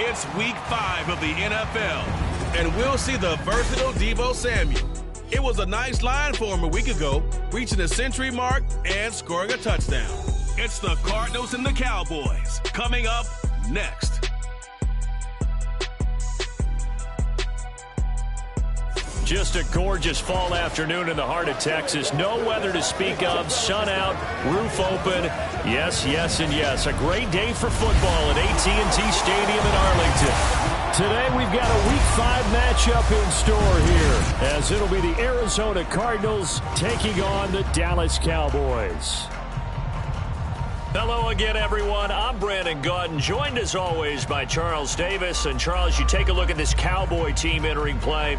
It's week 5 of the NFL, and we'll see the versatile Deebo Samuel. It was a nice line for him a week ago, reaching the century mark and scoring a touchdown. It's the Cardinals and the Cowboys coming up next. Just a gorgeous fall afternoon in the heart of Texas. No weather to speak of. Sun out, roof open. Yes, yes, and yes. A great day for football at AT&T Stadium in Arlington. Today we've got a Week 5 matchup in store here, as it'll be the Arizona Cardinals taking on the Dallas Cowboys. Hello again, everyone. I'm Brandon Gautin, joined as always by Charles Davis. And Charles, you take a look at this Cowboy team entering play.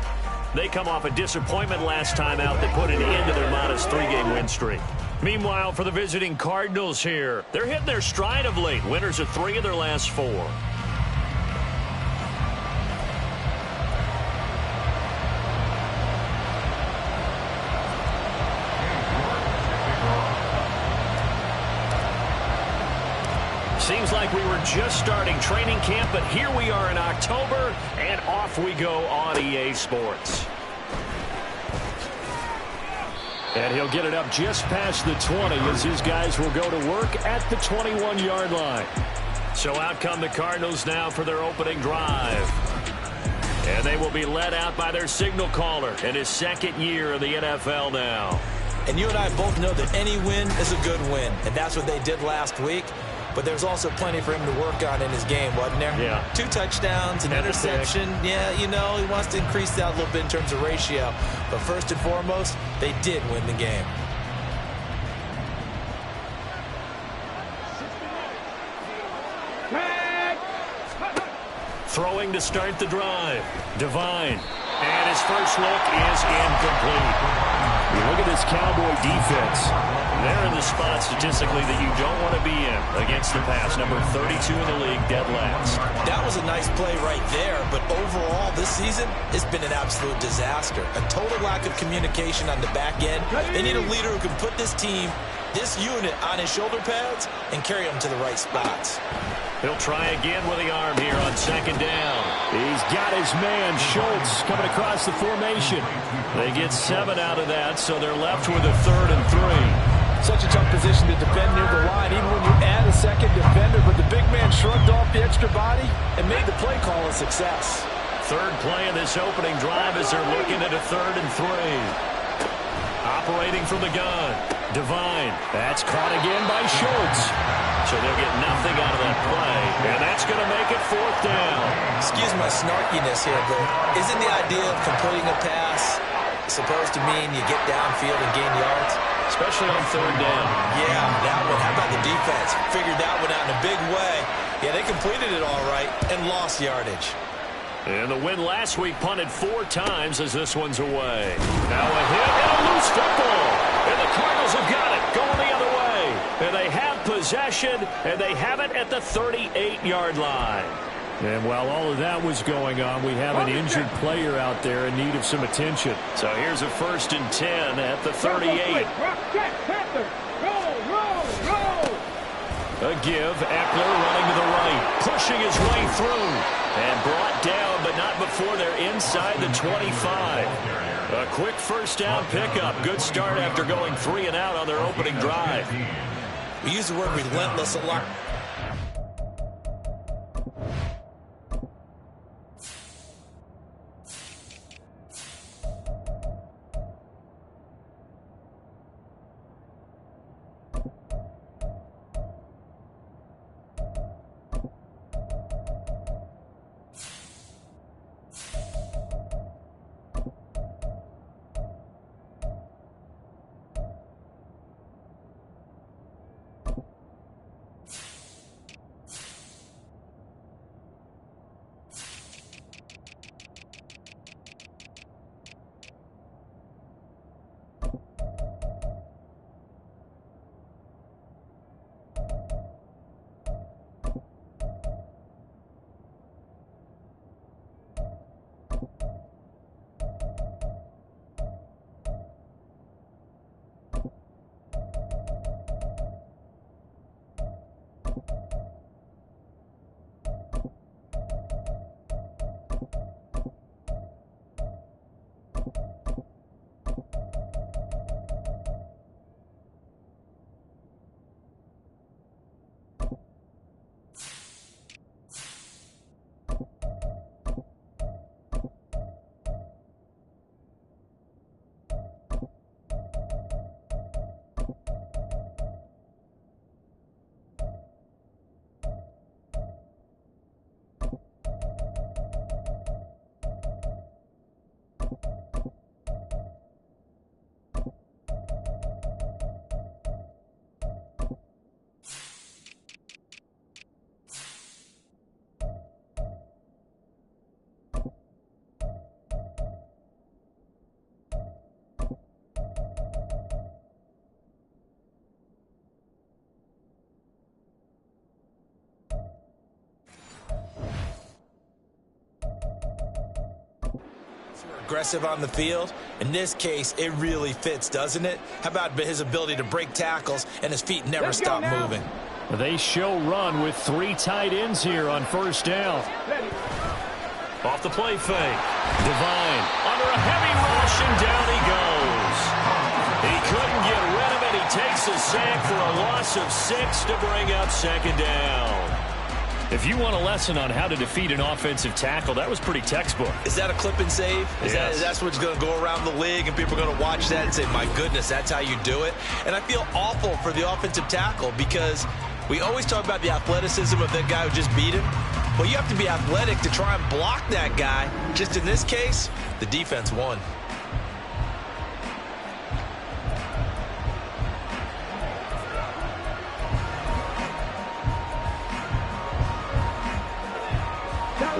They come off a disappointment last time out that put an end to their modest 3-game win streak. Meanwhile, for the visiting Cardinals here, they're hitting their stride of late. Winners of 3 of their last 4. Seems like we were just starting training camp, but here we are in October, and off we go on EA Sports. And he'll get it up just past the 20 as his guys will go to work at the 21-yard line. So out come the Cardinals now for their opening drive. And they will be led out by their signal caller in his second year in the NFL now. And you and I both know that any win is a good win, and that's what they did last week. But there's also plenty for him to work on in his game, wasn't there? Yeah. 2 touchdowns, an interception. Yeah, you know, he wants to increase that a little bit in terms of ratio. But first and foremost, they did win the game. Throwing to start the drive. Devine. And his first look is incomplete. You look at this Cowboy defense. They're in the spot statistically that you don't want to be in against the pass. Number 32 in the league, dead last. That was a nice play right there, but overall this season, it's been an absolute disaster. A total lack of communication on the back end. They need a leader who can put this team, this unit, on his shoulder pads and carry them to the right spots. He'll try again with the arm here on second down. He's got his man, Schultz, coming across the formation. They get 7 out of that, so they're left with a 3rd and 3. Such a tough position to defend near the line, even when you add a second defender. But the big man shrugged off the extra body and made the play call a success. Third play of this opening drive as they're looking at a 3rd and 3. Operating from the gun. Devine. That's caught again by Schultz. So they'll get nothing out of that play. And that's going to make it 4th down. Excuse my snarkiness here, but isn't the idea of completing a pass supposed to mean you get downfield and gain yards? Especially on 3rd down. Yeah, that one. How about the defense? Figured that one out in a big way. Yeah, they completed it all right and lost yardage. And the win last week punted 4 times as this one's away. Now a hit and a loose football. And the Cardinals have got it going the other way. And they have possession, and they have it at the 38-yard line. And while all of that was going on, we have an injured player out there in need of some attention. So here's a 1st and 10 at the 38. A give. Eckler running to the right, pushing his way through. And brought down, but not before they're inside the 25. A quick first down pickup. Good start after going 3 and out on their opening drive. We use the word relentless a lot. Aggressive on the field. In this case, it really fits, doesn't it? How about his ability to break tackles and his feet never stop moving? They show run with 3 tight ends here on first down. Off the play fake. Divine under a heavy rush, and down he goes. He couldn't get rid of it. He takes a sack for a loss of 6 to bring up second down. If you want a lesson on how to defeat an offensive tackle, that was pretty textbook. Is that a clip and save? Yes. That's what's going to go around the league, and people are going to watch that and say, my goodness, that's how you do it? And I feel awful for the offensive tackle because we always talk about the athleticism of that guy who just beat him. Well, you have to be athletic to try and block that guy. Just in this case, the defense won.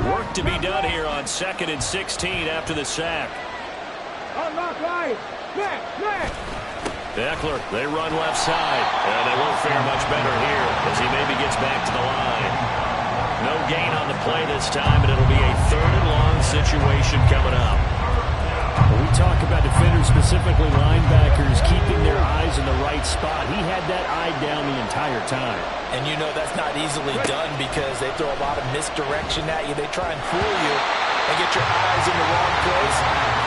Work to be done here on 2nd and 16 after the sack. Eckler, they run left side, and they won't fare much better here as he maybe gets back to the line. No gain on the play this time, and it'll be a 3rd and long situation coming up. When we talk about defenders, specifically linebackers, keeping their eyes in the right spot, he had that eye down the entire time. And you know that's not easily done because they throw a lot of misdirection at you. They try and fool you and get your eyes in the wrong place.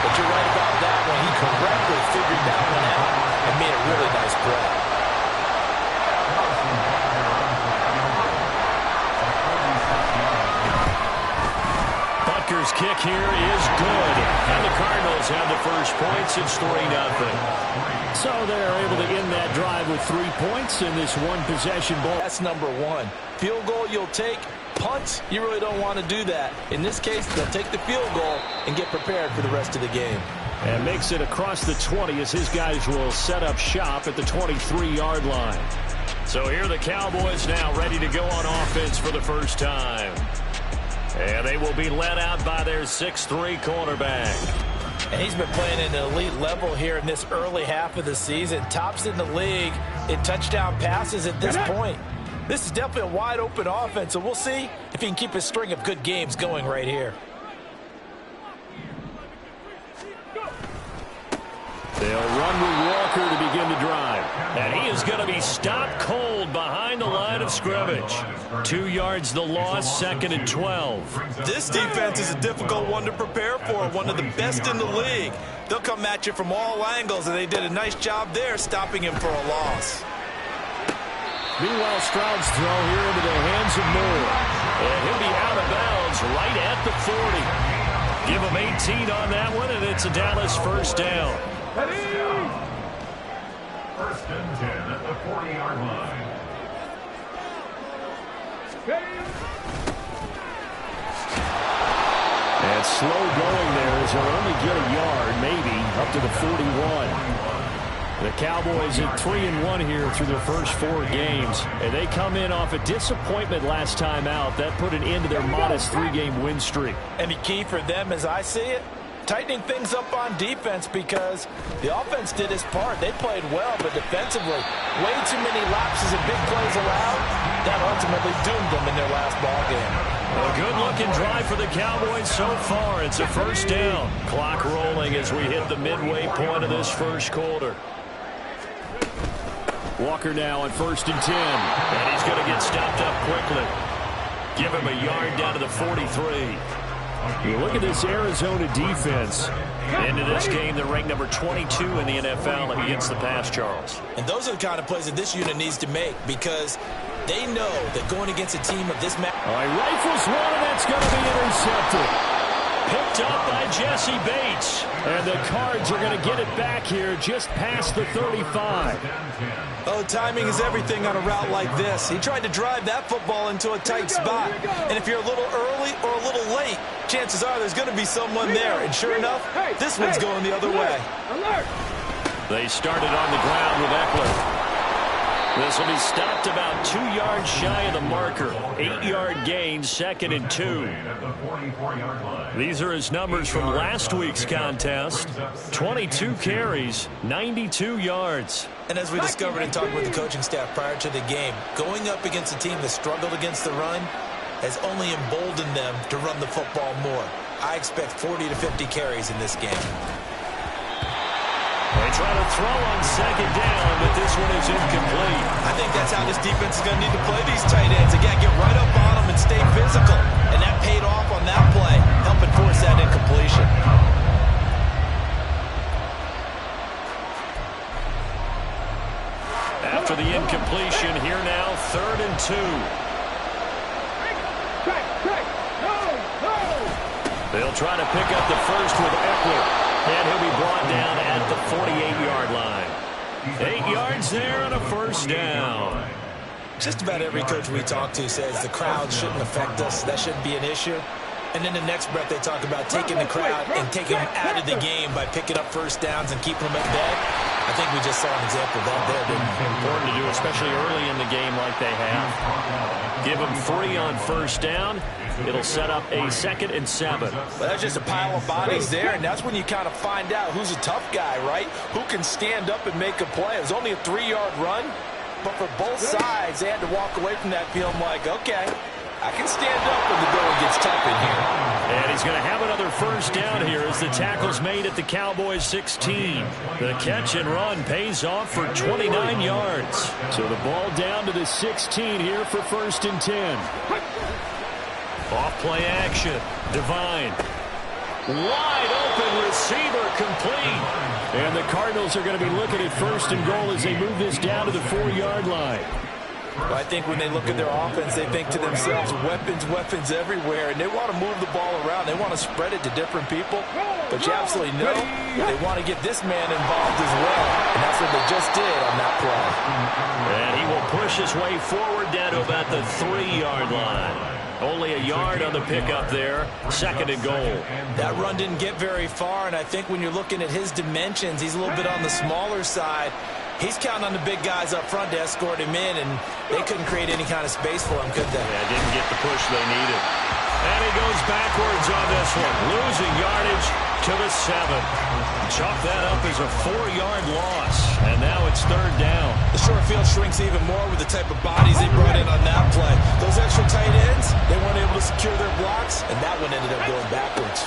But you're right about that one. He correctly figured that one out and made a really nice play. Butker's kick here is good. And the Cardinals have the first points. It's 3-0. So they're able to end that drive with 3 points in this one-possession ball. That's number 1. Field goal you'll take. Punt, you really don't want to do that. In this case, they'll take the field goal and get prepared for the rest of the game. And makes it across the 20 as his guys will set up shop at the 23-yard line. So here are the Cowboys now ready to go on offense for the first time. And they will be led out by their 6'3" cornerback. And he's been playing at an elite level here in this early half of the season. Tops in the league in touchdown passes at this point. This is definitely a wide-open offense, so we'll see if he can keep his string of good games going right here. They'll run with Walker to begin the drive. And he is going to be stopped cold behind the line of scrimmage. 2 yards the loss, 2nd and 12. This defense is a difficult one to prepare for, one of the best in the league. They'll come at you from all angles, and they did a nice job there stopping him for a loss. Meanwhile, Stroud's throw here into the hands of Moore. And he'll be out of bounds right at the 40. Give him 18 on that one, and it's a Dallas first down. First and 10 at the 40-yard line. And slow going there as they'll only get a yard, maybe, up to the 41. The Cowboys at 3-1 here through their first 4 games. And they come in off a disappointment last time out. That put an end to their modest 3-game win streak. And the key for them, as I see it, tightening things up on defense because the offense did its part. They played well, but defensively, way too many lapses and big plays allowed. That ultimately doomed them in their last ball game. A good-looking drive for the Cowboys so far. It's a first down. Clock rolling as we hit the midway point of this first quarter. Walker now on 1st and 10. And he's going to get stopped up quickly. Give him a yard down to the 43. You look at this Arizona defense. Into this game, they're ranked number 22 in the NFL against the pass, Charles. And those are the kind of plays that this unit needs to make because they know that going against a team of this match. All right, rifles one, and that's going to be intercepted. Picked up by Jesse Bates. And the Cards are going to get it back here just past the 35. Oh, timing is everything on a route like this. He tried to drive that football into a tight spot. And if you're a little early or a little late, chances are there's going to be someone there. And sure enough, this one's going the other way. They started on the ground with Eckler. This will be stopped about 2 yards shy of the marker. 8-yard gain, 2nd and 2. These are his numbers from last week's contest. 22 carries, 92 yards. And as we discovered in talking with the coaching staff prior to the game, going up against a team that struggled against the run has only emboldened them to run the football more. I expect 40 to 50 carries in this game. They try to throw on second down, but this one is incomplete. I think that's how this defense is going to need to play these tight ends. They got to get right up on them and stay physical. And that paid off on that play, helping force that incompletion. After the incompletion, here now, 3rd and 2. They'll try to pick up the first with Eckler, and he'll be brought down at the 48-yard line. 8 yards there and a first down. Just about every coach we talk to says the crowd shouldn't affect us. That shouldn't be an issue. And then the next breath they talk about taking the crowd and taking them out of the game by picking up first downs and keeping them at bay. I think we just saw an example of that there, didn't we? Important to do, especially early in the game like they have. Give them 3 on first down. It'll set up a 2nd and 7. Well, that's just a pile of bodies there, and that's when you kind of find out who's a tough guy, right? Who can stand up and make a play. It was only a 3-yard run, but for both sides, they had to walk away from that feeling like, okay, I can stand up when the going gets tough in here. And he's going to have another first down here as the tackle's made at the Cowboys 16. The catch and run pays off for 29 yards. So the ball down to the 16 here for 1st and 10. Off play action. Divine. Wide open receiver complete. And the Cardinals are going to be looking at 1st and goal as they move this down to the 4-yard line. Well, I think when they look at their offense, they think to themselves, weapons everywhere, and they want to move the ball around. They want to spread it to different people, but you absolutely know they want to get this man involved as well, and that's what they just did on that play. And he will push his way forward down to about the 3-yard line. Only a yard on the pickup there. 2nd and goal. That run didn't get very far, and I think when you're looking at his dimensions, he's a little bit on the smaller side. He's counting on the big guys up front to escort him in, and they couldn't create any kind of space for him, could they? Yeah, didn't get the push they needed. And he goes backwards on this one, losing yardage to the 7. Chalk that up as a 4-yard loss, and now it's 3rd down. The short field shrinks even more with the type of bodies they brought in on that play. Those extra tight ends, they weren't able to secure their blocks, and that one ended up going backwards.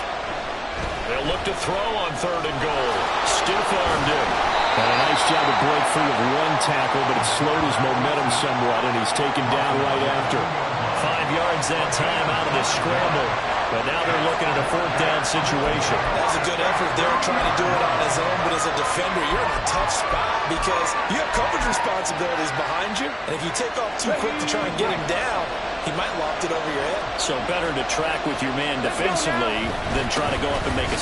They'll look to throw on 3rd and goal. Stiff-armed him. And a nice job to break free of one tackle, but it slowed his momentum somewhat, and he's taken down right after. 5 yards that time out of the scramble. But now they're looking at a 4th down situation. That was a good effort there, trying to do it on his own. But as a defender, you're in a tough spot because you have coverage responsibilities behind you. And if you take off too quick to try and get him down, he might loft it over your head. So better to track with your man defensively than try to go up and make a...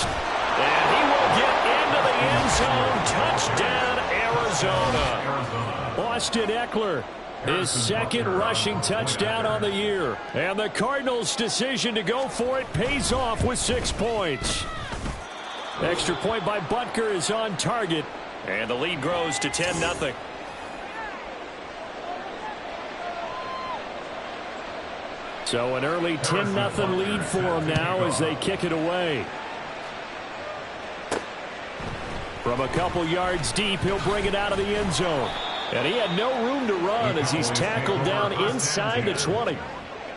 And he will get into the end zone. Touchdown, Arizona. Austin Eckler, his 2nd rushing touchdown on the year. And the Cardinals' decision to go for it pays off with 6 points. Extra point by Butker is on target. And the lead grows to 10-0. So an early 10-0 lead for them now as they kick it away. From a couple yards deep, he'll bring it out of the end zone. And he had no room to run as he's tackled down inside the 20.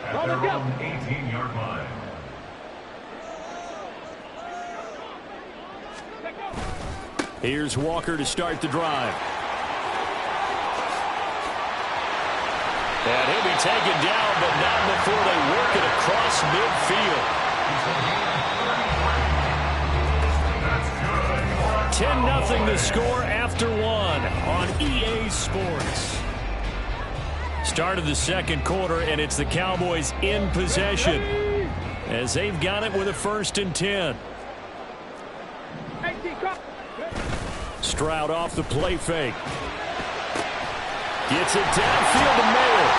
18-yard line. Here's Walker to start the drive. And he'll be taken down, but not before they work it across midfield. 10-0 the score after 1 on EA Sports. Start of the 2nd quarter, and it's the Cowboys in possession as they've got it with a 1st and 10. Stroud off the play fake. Gets it downfield to Mayer.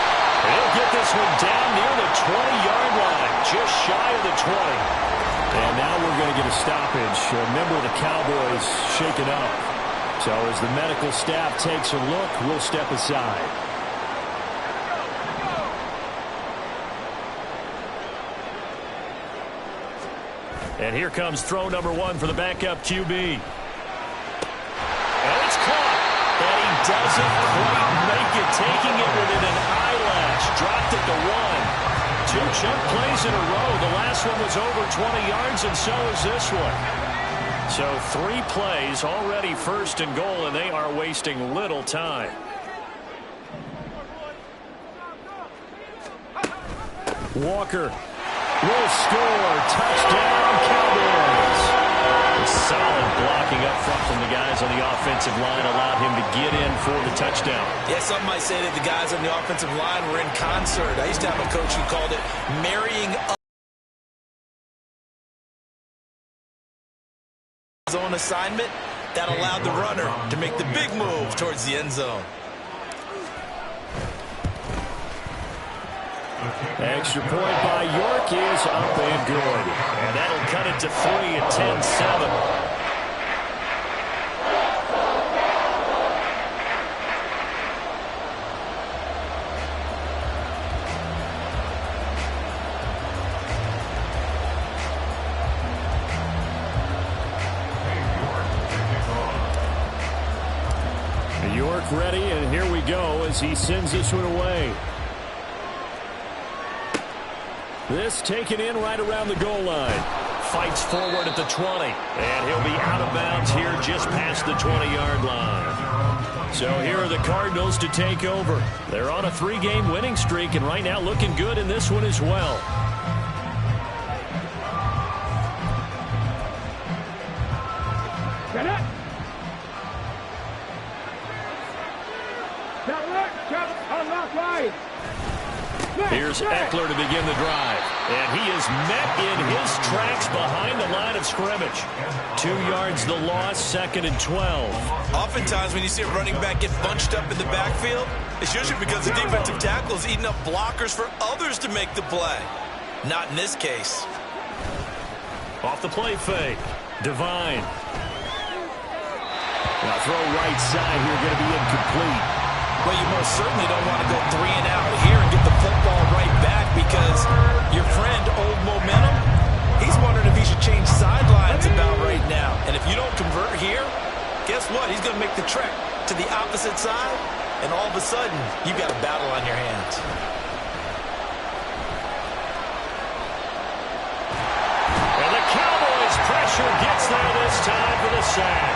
He'll get this one down near the 20-yard line, just shy of the 20. And now we're going to get a stoppage. A member of the Cowboys shaken up. So as the medical staff takes a look, we'll step aside. And here comes throw number 1 for the backup QB. And it's caught. And he doesn't quite make it, taking it within an eyelash. Dropped at the 1. 2 chunk plays in a row. The last one was over 20 yards, and so is this one. So 3 plays already first and goal, and they are wasting little time. Walker will score. Touchdown, Cowboys. Solid blocking up front from the guys on the offensive line allowed him to get in for the touchdown. Yeah, some might say that the guys on the offensive line were in concert. I used to have a coach who called it marrying up zone assignment that allowed the runner to make the big move towards the end zone. Extra point by York is up and good. And that'll cut it to 3 at 10-7. York ready, and here we go as he sends this one away. This taken in right around the goal line. Fights forward at the 20. And he'll be out of bounds here just past the 20-yard line. So here are the Cardinals to take over. They're on a 3-game winning streak, and right now looking good in this one as well. Get it! On left line. Here's Eckler to begin the drive. And he is met in his tracks behind the line of scrimmage. 2 yards the loss, 2nd and 12. Oftentimes when you see a running back get bunched up in the backfield, it's usually because the defensive tackle is eating up blockers for others to make the play. Not in this case. Off the play fake. Divine. Now throw right side here, going to be incomplete. Well, you most certainly don't want to go 3 and out here and get the football right back because your friend, Old Momentum, he's wondering if he should change sidelines about right now. And if you don't convert here, guess what? He's going to make the trek to the opposite side, and all of a sudden, you've got a battle on your hands. And the Cowboys' pressure gets there this time for the sack.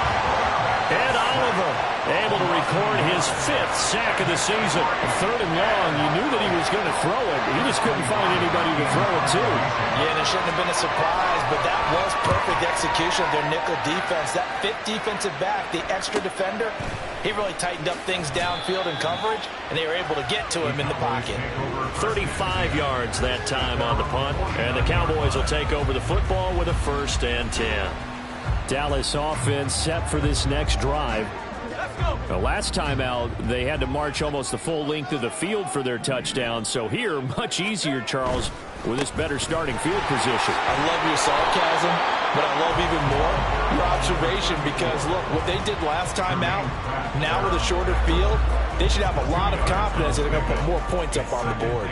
And Oliver able to record his 5th sack of the season. 3rd and long, you knew that he was going to throw it. He just couldn't find anybody to throw it to. Yeah, and it shouldn't have been a surprise, but that was perfect execution of their nickel defense. That 5th defensive back, the extra defender, he really tightened up things downfield in coverage, and they were able to get to him in the pocket. 35 yards that time on the punt, and the Cowboys will take over the football with a 1st and 10. Dallas offense set for this next drive. The last time out, they had to march almost the full length of the field for their touchdown. So here, much easier, Charles, with this better starting field position. I love your sarcasm, but I love even more your observation because, look, what they did last time out, now with a shorter field, they should have a lot of confidence that they're going to put more points up on the board.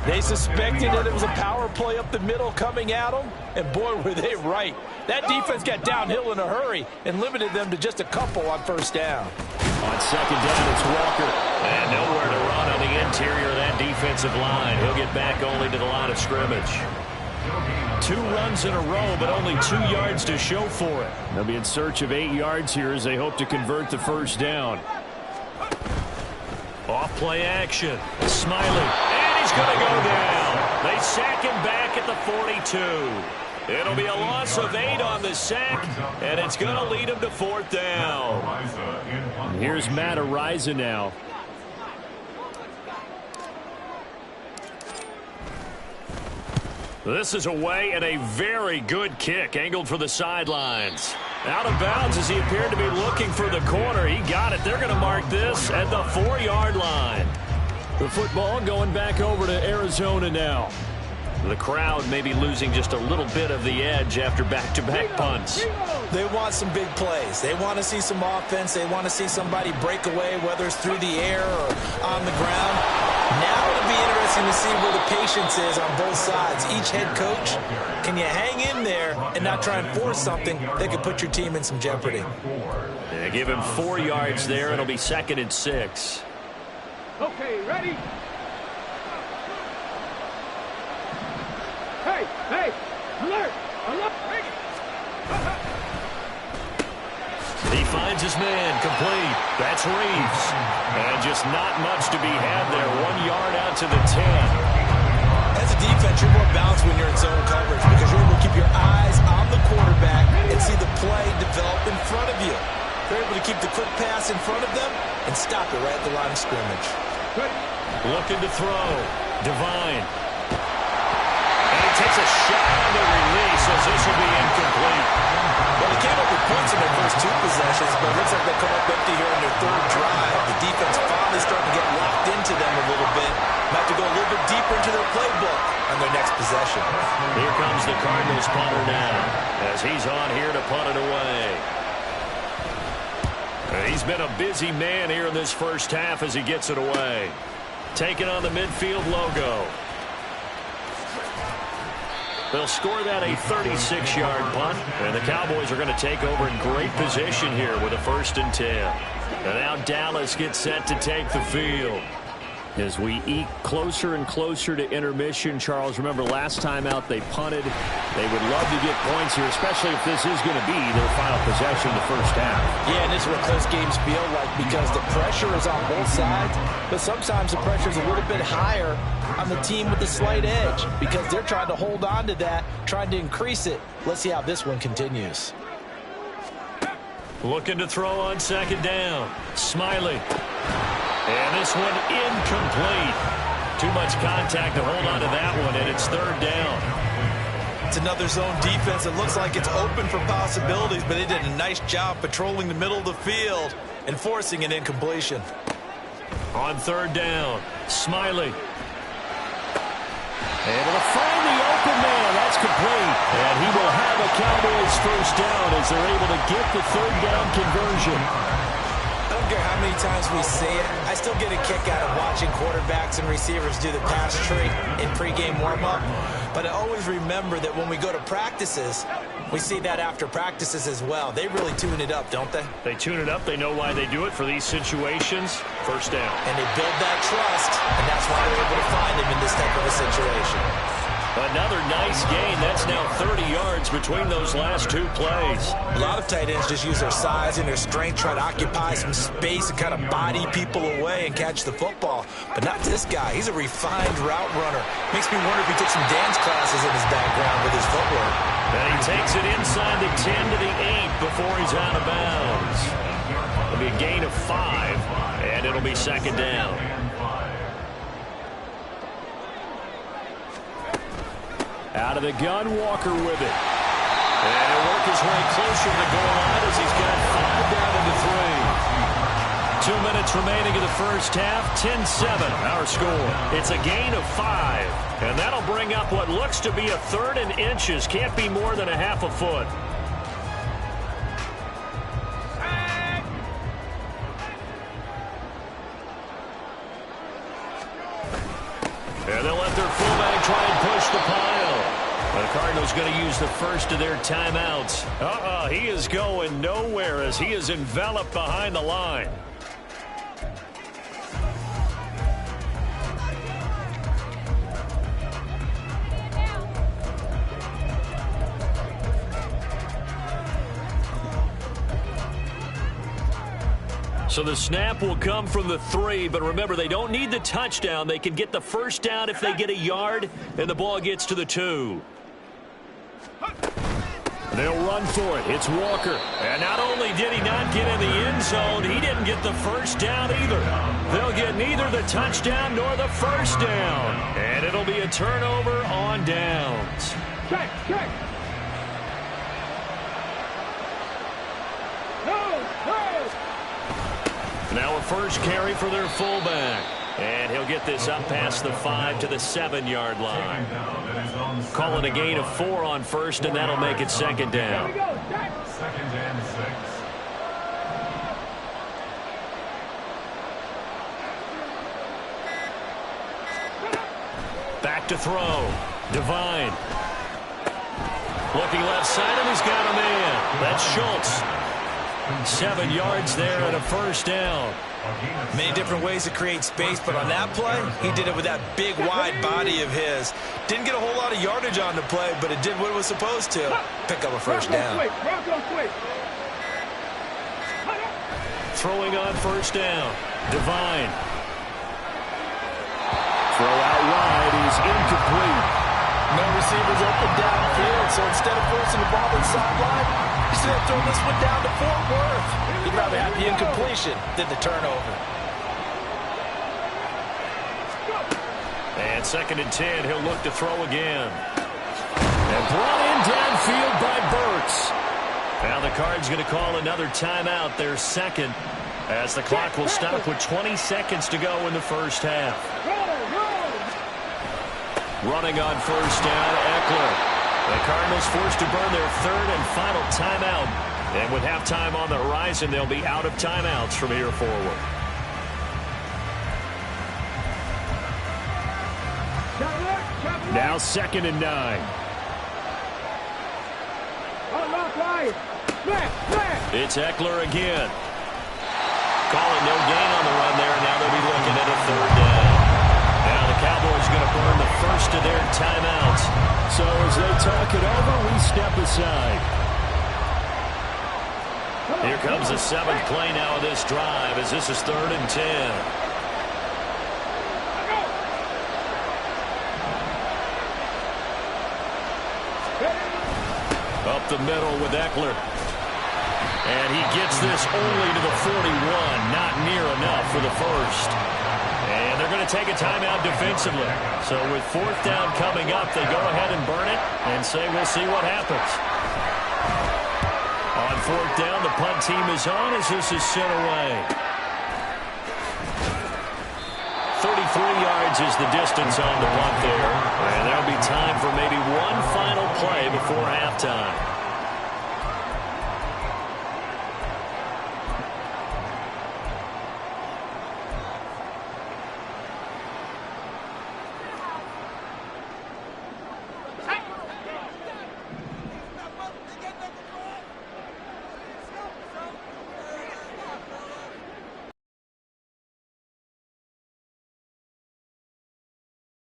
They suspected that it was a power play up the middle coming at them, and boy, were they right. That defense got downhill in a hurry and limited them to just a couple on 1st down. On 2nd down, it's Walker. And nowhere to run on the interior of that defensive line. He'll get back only to the line of scrimmage. 2 runs in a row, but only 2 yards to show for it. They'll be in search of 8 yards here as they hope to convert the 1st down. Off play action. Smiley. And he's going to go down. They sack him back at the 42. It'll be a loss of 8 on the sack, and it's going to lead him to 4th down. Here's Matt Ariza now. This is away, and a very good kick angled for the sidelines. Out of bounds as he appeared to be looking for the corner. He got it. They're going to mark this at the 4-yard line. The football going back over to Arizona now. The crowd may be losing just a little bit of the edge after back-to-back punts. They want some big plays. They want to see some offense. They want to see somebody break away, whether it's through the air or on the ground. Now it'll be interesting to see where the patience is on both sides. Each head coach, can you hang in there and not try and force something that could put your team in some jeopardy? They give him 4 yards there, and it'll be 2nd and 6. Okay, ready? Hey! Alert! Alert! He finds his man, complete. That's Reeves. And just not much to be had there. 1 yard out to the 10. As a defense, you're more balanced when you're in zone coverage because you're able to keep your eyes on the quarterback and see the play develop in front of you. You're able to keep the quick pass in front of them and stop it right at the line of scrimmage. Looking to throw. Divine. And he takes a shot on the release as this will be incomplete. Well, they came up with points in their first 2 possessions, but it looks like they come up empty here in their 3rd drive. The defense finally starting to get locked into them a little bit. Might have to go a little bit deeper into their playbook on their next possession. Here comes the Cardinals punter now as he's on here to punt it away. He's been a busy man here in this first half as he gets it away. Taking on the midfield logo. They'll score that a 36-yard punt, and the Cowboys are going to take over in great position here with a 1st and 10. And now Dallas gets set to take the field. As we eke closer and closer to intermission, Charles, remember last time out they punted. They would love to get points here, especially if this is going to be their final possession in the first half. Yeah, and this is what close games feel like because the pressure is on both sides, but sometimes the pressure is a little bit higher on the team with the slight edge because they're trying to hold on to that, trying to increase it. Let's see how this one continues. Looking to throw on 2nd down. Smiley. And this one incomplete. Too much contact to hold on to that one, and it's 3rd down. It's another zone defense. It looks like it's open for possibilities, but they did a nice job patrolling the middle of the field and forcing an incompletion. On 3rd down, Smiley. Able to find the open man. That's complete. And he will have a Cowboys 1st down as they're able to get the 3rd down conversion. I don't care how many times we see it. I still get a kick out of watching quarterbacks and receivers do the pass tree in pregame warm-up. But I always remember that when we go to practices, we see that after practices as well. They really tune it up, don't they? They tune it up. They know why they do it for these situations. 1st down. And they build that trust, and that's why they're able to find him in this type of a situation. Another nice gain. That's now 30 yards between those last 2 plays. A lot of tight ends just use their size and their strength, try to occupy some space and kind of body people away and catch the football. But not this guy. He's a refined route runner. Makes me wonder if he took some dance classes in his background with his footwork. And he takes it inside the 10 to the 8 before he's out of bounds. It'll be a gain of 5, and it'll be 2nd down. Out of the gun, Walker with it. And he'll work his way closer to the goal line as he's got 5 down into 3. 2 minutes remaining in the first half. 10-7, our score. It's a gain of 5. And that'll bring up what looks to be a 3rd and inches. Can't be more than a half a foot. And they'll let their fullback try and push the pile. The Cardinals going to use the first of their timeouts. He is going nowhere as he is enveloped behind the line. So the snap will come from the 3, but remember, they don't need the touchdown. They can get the 1st down if they get a yard, and the ball gets to the 2. They'll run for it. It's Walker. And not only did he not get in the end zone, he didn't get the 1st down either. They'll get neither the touchdown nor the 1st down. And it'll be a turnover on downs. Check, check. No. Now a first carry for their fullback. And he'll get this up past the 5 to the 7-yard line. Call it a gain of 4 on 1st, and that'll make it 2nd down. 2nd and 6. Back to throw. Divine. Looking left side, and he's got a man. That's Schultz. 7 yards there and a first down. Many different ways to create space, but on that play, he did it with that big, wide body of his. Didn't get a whole lot of yardage on the play, but it did what it was supposed to. Pick up a first down. Throwing on first down. Devine. Throw out wide is incomplete. No receivers open downfield, so instead of forcing the ball to the sideline, he's going to throw this one down to Fort Worth. He'd rather have the incompletion than the turnover. And 2nd and 10, he'll look to throw again. And brought in downfield by Burks. Now the Cards going to call another timeout, their second, as the clock will stop with 20 seconds to go in the first half. Running on first down, Eckler. The Cardinals forced to burn their 3rd and final timeout. And with halftime on the horizon, they'll be out of timeouts from here forward. Now 2nd and 9. It's Eckler again. Calling no gain on the run there. Now they'll be looking at a 3rd down. Now the Cowboys going to burn the first of their timeouts. So as they talk it over, we step aside. Here comes the 7th play now of this drive as this is 3rd and 10. Up the middle with Eckler. And he gets this only to the 41. Not near enough for the first. And they're going to take a timeout defensively. So with 4th down coming up, they go ahead and burn it and say we'll see what happens. On 4th down, the punt team is on as this is sent away. 33 yards is the distance on the punt there. And there'll be time for maybe one final play before halftime.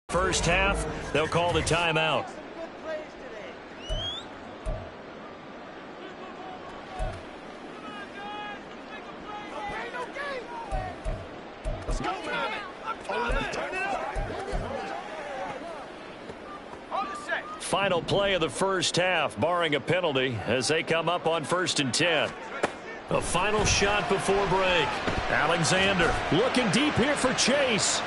First half, they'll call the timeout. Let's go, man. Final play of the first half, barring a penalty, as they come up on 1st and 10. A final shot before break. Alexander looking deep here for Chase.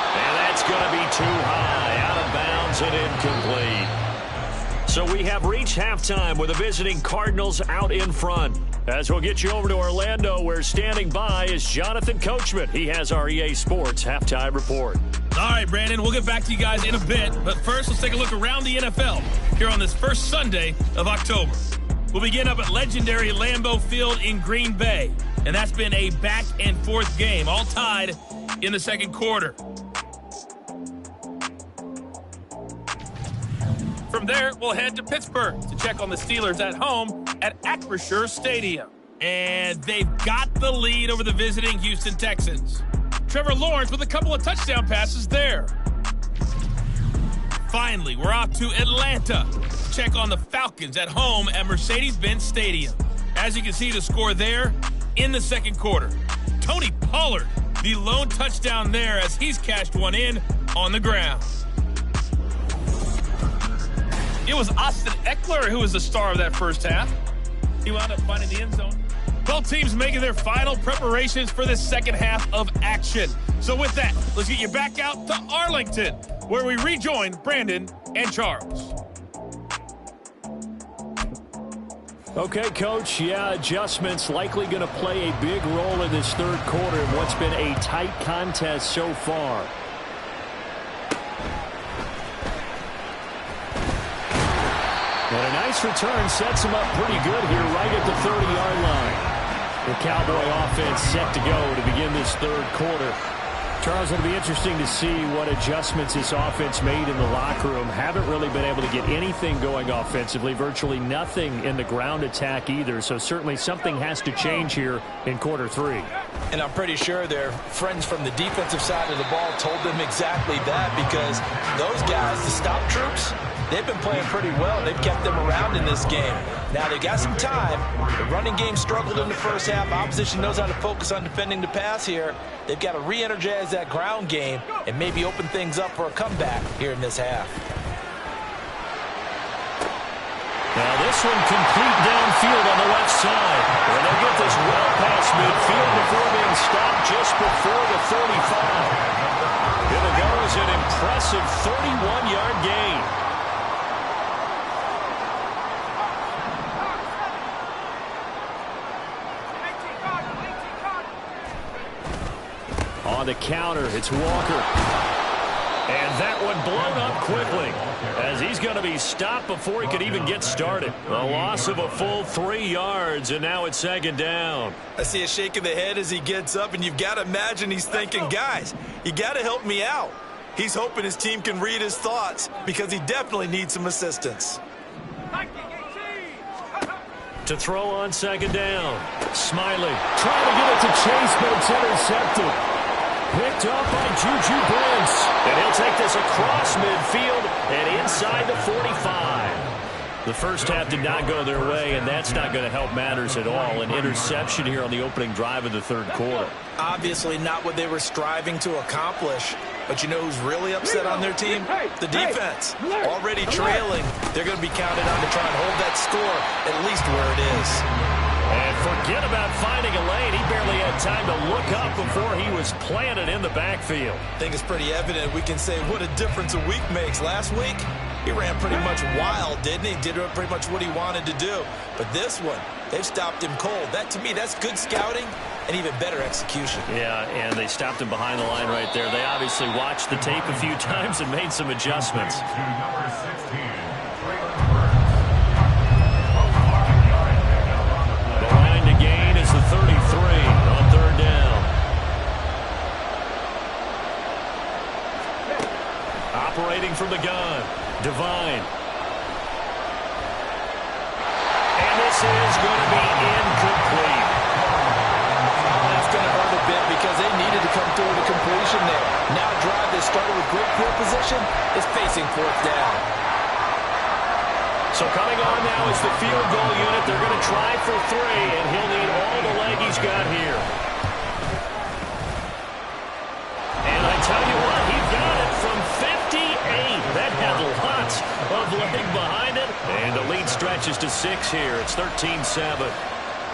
And that's going to be too high, out of bounds and incomplete. So we have reached halftime with the visiting Cardinals out in front. As we'll get you over to Orlando, where standing by is Jonathan Coachman. He has our EA Sports halftime report. All right, Brandon, we'll get back to you guys in a bit. But first, let's take a look around the NFL here on this first Sunday of October. We'll begin up at legendary Lambeau Field in Green Bay. And that's been a back-and-forth game, all tied in the second quarter. From there, we'll head to Pittsburgh to check on the Steelers at home at Acrisure Stadium. And they've got the lead over the visiting Houston Texans. Trevor Lawrence with a couple of touchdown passes there. Finally, we're off to Atlanta to check on the Falcons at home at Mercedes-Benz Stadium. As you can see, the score there in the second quarter. Tony Pollard, the lone touchdown there as he's cashed one in on the ground. It was Austin Eckler who was the star of that first half. He wound up finding the end zone. Both teams making their final preparations for this second half of action. So with that, let's get you back out to Arlington, where we rejoin Brandon and Charles. Okay, Coach. Yeah, adjustments likely going to play a big role in this third quarter in what's been a tight contest so far. And a nice return sets him up pretty good here right at the 30-yard line. The Cowboy offense set to go to begin this third quarter. Charles, it'll be interesting to see what adjustments this offense made in the locker room. Haven't really been able to get anything going offensively, virtually nothing in the ground attack either. So certainly something has to change here in quarter 3. And I'm pretty sure their friends from the defensive side of the ball told them exactly that, because those guys, the stop troops, they've been playing pretty well. They've kept them around in this game. Now, they got some time. The running game struggled in the first half. Opposition knows how to focus on defending the pass here. They've got to re-energize that ground game and maybe open things up for a comeback here in this half. Now this one complete downfield on the left side. Where they get this well past midfield before being stopped just before the 35. It'll go as an impressive 31-yard gain. On the counter, it's Walker. And that one blown up quickly as he's going to be stopped before he could even get started. A loss of a full 3 yards, and now it's second down. I see a shake of the head as he gets up, and you've got to imagine he's thinking, guys, you got to help me out. He's hoping his team can read his thoughts because he definitely needs some assistance. To throw on second down. Smiley trying to get it to Chase, but it's intercepted. Picked up by Juju Brents. And he'll take this across midfield and inside the 45. The first half did not go their way, and that's not going to help matters at all. An interception here on the opening drive of the third quarter. Obviously not what they were striving to accomplish. But you know who's really upset on their team? The defense. Already trailing. They're going to be counted on to try and hold that score at least where it is. And forget about finding a lane. He barely had time to look up before he was planted in the backfield. I think it's pretty evident. We can say what a difference a week makes. Last week, he ran pretty much wild, didn't he? Did pretty much what he wanted to do. But this one, they've stopped him cold. That, to me, that's good scouting and even better execution. Yeah, and they stopped him behind the line right there. They obviously watched the tape a few times and made some adjustments. Number 16. Gain is the 33 on third down. Operating from the gun, Devine. And this is going to be incomplete. That's going to hurt a bit because they needed to come through with a completion there. Now a drive that started with great field position is facing fourth down. So coming on now is the field goal unit. They're going to try for 3, and he'll need all the leg he's got here. And I tell you what, he got it from 58. That had lots of leg behind it. And the lead stretches to 6 here. It's 13-7.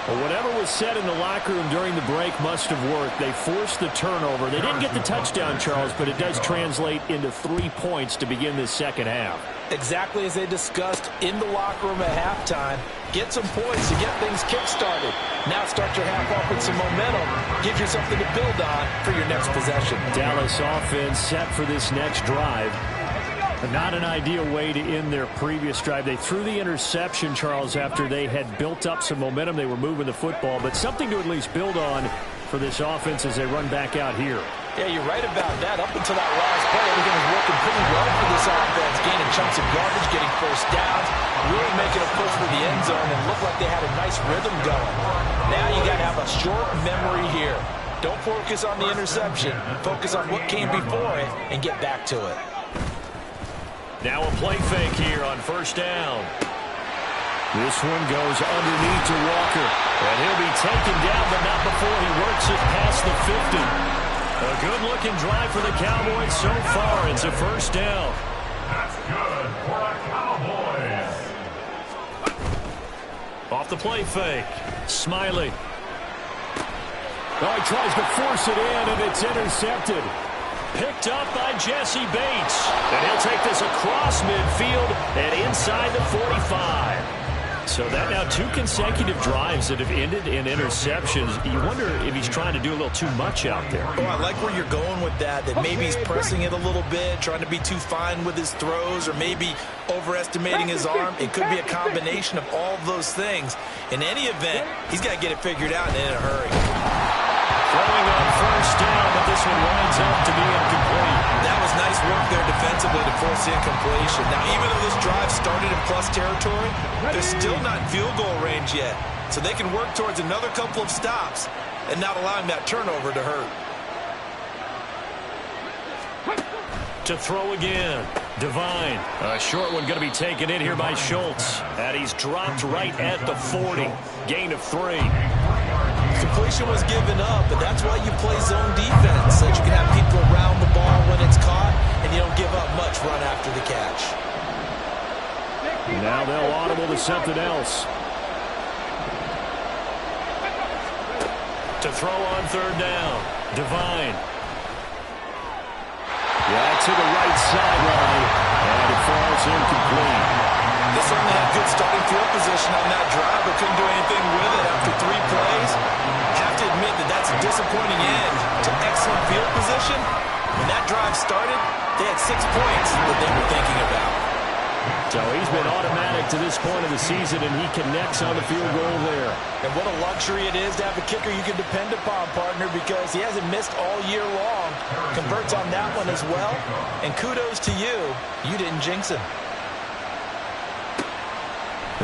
Well, whatever was said in the locker room during the break must have worked. They forced the turnover. They didn't get the touchdown, Charles, but it does translate into 3 points to begin this second half. Exactly as they discussed in the locker room at halftime. Get some points to get things kick-started. Now start your half off with some momentum. Gives you something to build on for your next possession. Dallas offense set for this next drive. Not an ideal way to end their previous drive. They threw the interception, Charles, after they had built up some momentum. They were moving the football, but something to at least build on for this offense as they run back out here. Yeah, you're right about that. Up until that last play, everything was working pretty well for this offense. Gaining chunks of yardage, getting first downs, really making a push for the end zone, and looked like they had a nice rhythm going. Now you got to have a short memory here. Don't focus on the interception. Focus on what came before it and get back to it. Now a play fake here on first down. This one goes underneath to Walker. And he'll be taken down, but not before he works it past the 50. A good-looking drive for the Cowboys so far. It's a first down. That's good for the Cowboys. Off the play fake. Smiley. Oh, he tries to force it in, and it's intercepted. Picked up by Jesse Bates. And he'll take this across midfield and inside the 45. So that now 2 consecutive drives that have ended in interceptions. You wonder if he's trying to do a little too much out there. Oh, I like where you're going with that maybe he's pressing it a little bit, trying to be too fine with his throws, or maybe overestimating his arm. It could be a combination of all of those things. In any event, he's got to get it figured out and in a hurry. Throwing on first down, but this one winds up to be incomplete. That was nice work there defensively to force the incompletion. Now, even though this drive started in plus territory, they're still not in field goal range yet. So they can work towards another couple of stops and not allowing that turnover to hurt. To throw again, Devine. A short one going to be taken in here by Schultz. And he's dropped right at the 40. Gain of 3. Completion was given up, but that's why you play zone defense, so that you can have people around the ball when it's caught, and you don't give up much run after the catch. Now they'll audible to something else. To throw on third down, Devine. Yeah, to the right sideline, and it falls incomplete. This only had good starting field position on that drive, but couldn't do anything with it after 3 plays. Have to admit that that's a disappointing end to excellent field position. When that drive started, they had 6 points that they were thinking about. So he's been automatic to this point of the season, and he connects on the field goal there. And what a luxury it is to have a kicker you can depend upon, partner, because he hasn't missed all year long. Converts on that one as well. And kudos to you. You didn't jinx him.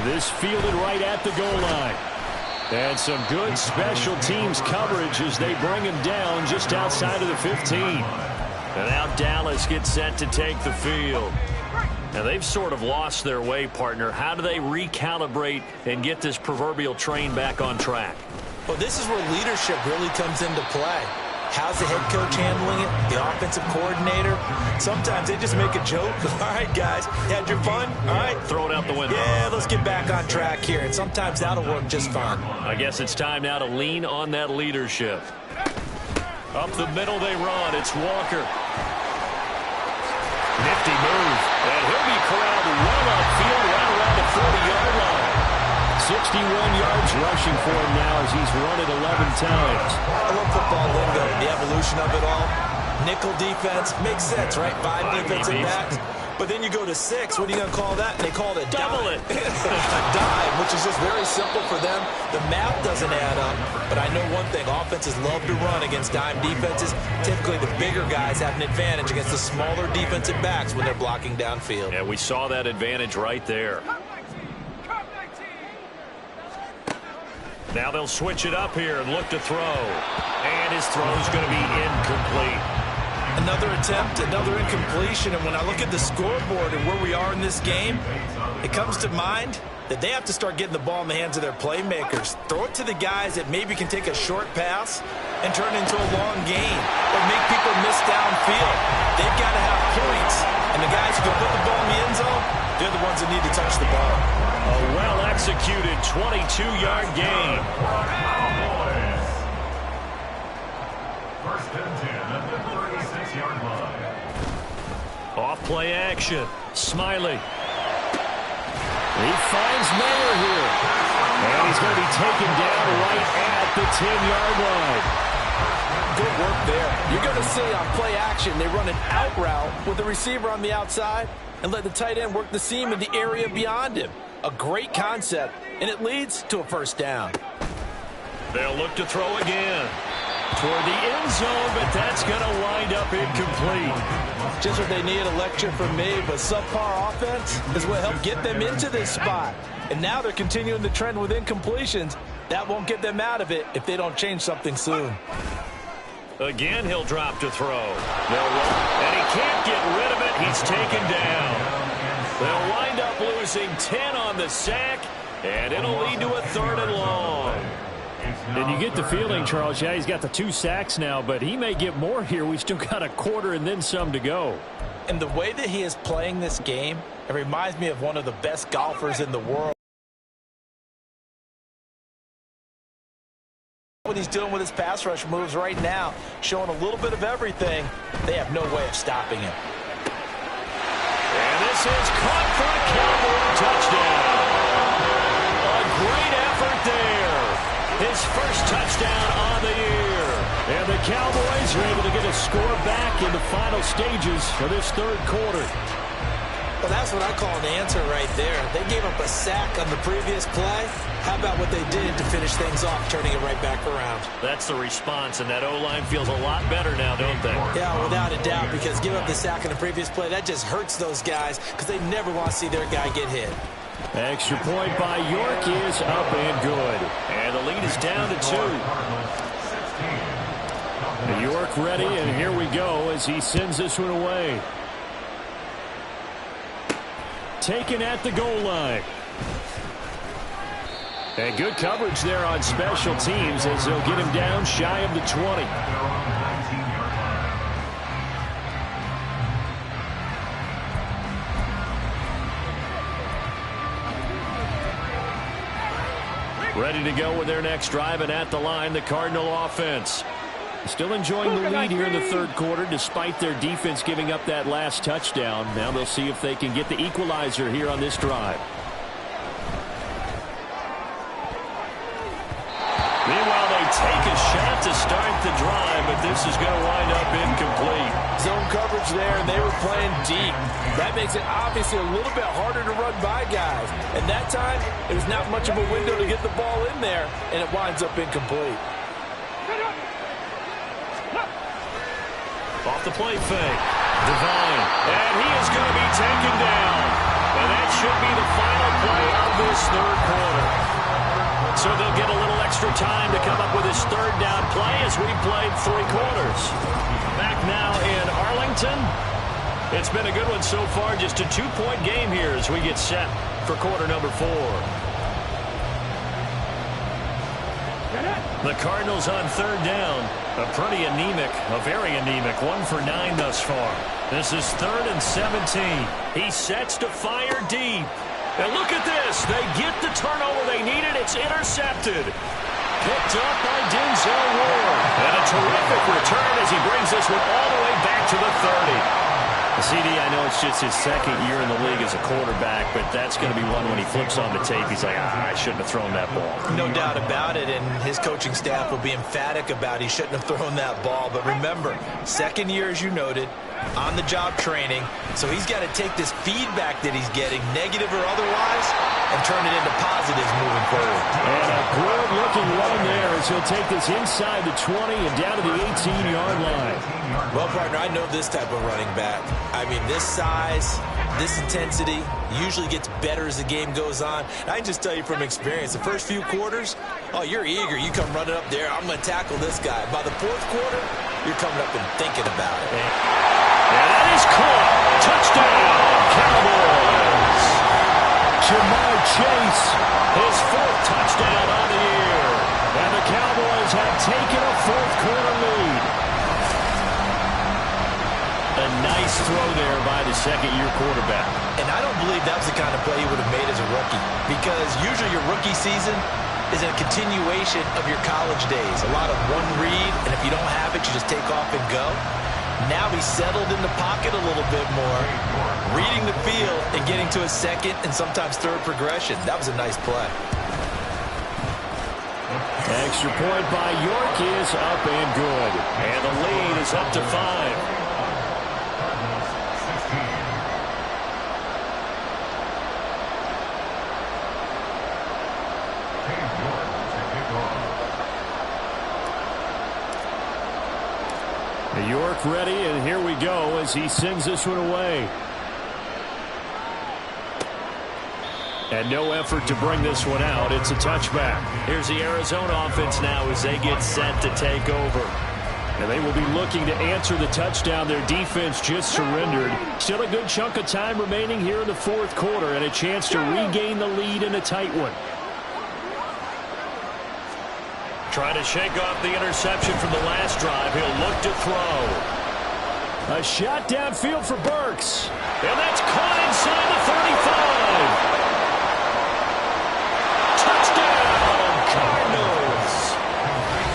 This fielded right at the goal line. And some good special teams coverage as they bring him down just outside of the 15. And now Dallas gets set to take the field. Now they've sort of lost their way, partner. How do they recalibrate and get this proverbial train back on track? Well, this is where leadership really comes into play. How's the head coach handling it? The offensive coordinator? Sometimes they just make a joke. All right, guys, you had your fun? All right. Throw it out the window. Yeah, let's get back on track here. And sometimes that'll work just fine. I guess it's time now to lean on that leadership. Up the middle they run. It's Walker. Nifty move. And he'll be corralled well upfield right around the 40-yard line. 61 yards rushing for him now as he's run it 11 times. I love football lingo, the evolution of it all. Nickel defense makes sense, right? 5 defensive backs. But then you go to 6. What are you going to call that? And they call it a double it. A dive, which is just very simple for them. The math doesn't add up. But I know one thing. Offenses love to run against dime defenses. Typically, the bigger guys have an advantage against the smaller defensive backs when they're blocking downfield. Yeah, we saw that advantage right there. Now they'll switch it up here and look to throw. And his throw's going to be incomplete. Another attempt, another incompletion, and when I look at the scoreboard and where we are in this game, it comes to mind that they have to start getting the ball in the hands of their playmakers. Throw it to the guys that maybe can take a short pass and turn it into a long gain or make people miss downfield. They've got to have points, and the guys who can put the ball in the end zone, they're the ones that need to touch the ball. A well-executed 22-yard gain. First and 10 at the 36-yard line. Off play action. Smiley. He finds Mayer here. And he's going to be taken down right at the 10-yard line. Good work there. You're going to see on play action, they run an out route with the receiver on the outside and let the tight end work the seam in the area beyond him. A great concept, and it leads to a first down. They'll look to throw again. Toward the end zone, but that's going to wind up incomplete. Just what they need, a lecture from me, but subpar offense is what helped get them into this spot. And now they're continuing the trend with incompletions. That won't get them out of it if they don't change something soon. Again, he'll drop to throw. And he can't get rid of it. He's taken down. They'll wind up losing 10 on the sack, and it'll lead to a 3rd and long. And you get the feeling, Charles, yeah, he's got the 2 sacks now, but he may get more here. We've still got a quarter and then some to go. And the way that he is playing this game, it reminds me of one of the best golfers in the world. What he's doing with his pass rush moves right now, showing a little bit of everything. They have no way of stopping him. And this is caught for a Cowboy touchdown. A great effort there. His first touchdown on the year. And the Cowboys are able to get a score back in the final stages of this 3rd quarter. Well, that's what I call an answer right there. They gave up a sack on the previous play. How about what they did to finish things off, turning it right back around? That's the response, and that O-line feels a lot better now, don't they? Yeah, without a doubt, because giving up the sack on the previous play, that just hurts those guys because they never want to see their guy get hit. Extra point by York is up and good. And the lead is down to 2. York ready, and here we go as he sends this one away. Taken at the goal line. And good coverage there on special teams as they'll get him down shy of the 20. Ready to go with their next drive, and at the line, the Cardinal offense. Still enjoying the lead here in the third quarter despite their defense giving up that last touchdown. Now they'll see if they can get the equalizer here on this drive. Meanwhile, they take a shot to start the drive, but this is going to wind up incomplete. Zone coverage there, and they were playing deep. That makes it obviously a little bit harder to run by guys. And that time, there's not much of a window to get the ball in there, and it winds up incomplete. Off the play fake. Divine. And he is going to be taken down. And that should be the final play of this third quarter. So they'll get a little extra time to come up with his third down play as we played 3 quarters. Back now in Arlington. It's been a good one so far. Just a 2-point game here as we get set for quarter number 4. The Cardinals on third down. A pretty anemic, a very anemic 1 for 9 thus far. This is 3rd and 17. He sets to fire deep. And look at this. They get the turnover they needed. It's intercepted. Picked up by Denzel Ward. And a terrific return as he brings this one all the way back to the 30. CD, I know it's just his second year in the league as a quarterback, but that's going to be one when he flips on the tape. He's like, I shouldn't have thrown that ball. No doubt about it, and his coaching staff will be emphatic about he shouldn't have thrown that ball. But remember, second year, as you noted, on-the-job training, so he's got to take this feedback that he's getting, negative or otherwise, and turn it into positives moving forward. And a good-looking run there as he'll take this inside the 20 and down to the 18-yard line. Well, partner, I know this type of running back. I mean, this size, this intensity usually gets better as the game goes on. And I can just tell you from experience, the first few quarters, oh, you're eager. You come running up there, I'm going to tackle this guy. By the fourth quarter, you're coming up and thinking about it. And that is caught. Touchdown, Cowboys. Jamar Chase, his 4th touchdown on the year. And the Cowboys have taken a fourth quarter lead. A nice throw there by the second-year quarterback. And I don't believe that was the kind of play he would have made as a rookie, because usually your rookie season is a continuation of your college days. A lot of one read, and if you don't have it, you just take off and go. Now he's settled in the pocket a little bit more, reading the field and getting to a second and sometimes third progression. That was a nice play. Extra point by York is up and good. And the lead is up to 5. York ready, and here we go as he sends this one away. And no effort to bring this one out. It's a touchback. Here's the Arizona offense now as they get set to take over. And they will be looking to answer the touchdown their defense just surrendered. Still a good chunk of time remaining here in the fourth quarter and a chance to regain the lead in a tight one. Trying to shake off the interception from the last drive. He'll look to throw. A shot downfield for Burks. And that's caught inside the 35. Touchdown, Cardinals.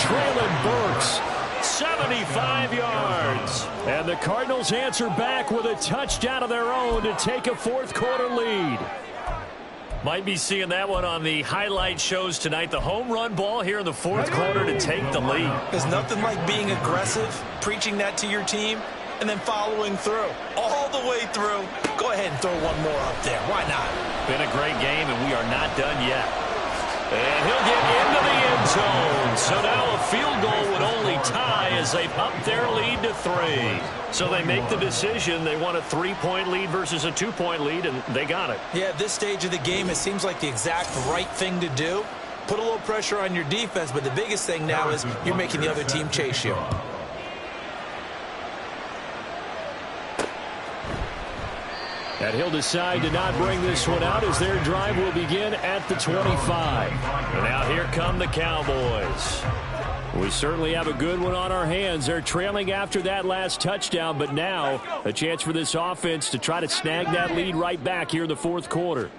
Traylon Burks, 75 yards. And the Cardinals answer back with a touchdown of their own to take a fourth quarter lead. Might be seeing that one on the highlight shows tonight. The home run ball here in the fourth quarter to take the lead. There's nothing like being aggressive, preaching that to your team, and then following through. All the way through. Go ahead and throw one more up there. Why not? Been a great game, and we are not done yet. And he'll get into the end zone. So now a field goal would only tie as they've upped their lead to 3. So they make the decision. They want a 3-point lead versus a 2-point lead, and they got it. Yeah, at this stage of the game, it seems like the exact right thing to do. Put a little pressure on your defense, but the biggest thing now is you're making the other team chase you. And he'll decide to not bring this one out as their drive will begin at the 25. And now here come the Cowboys. We certainly have a good one on our hands. They're trailing after that last touchdown, but now a chance for this offense to try to snag that lead right back here in the fourth quarter.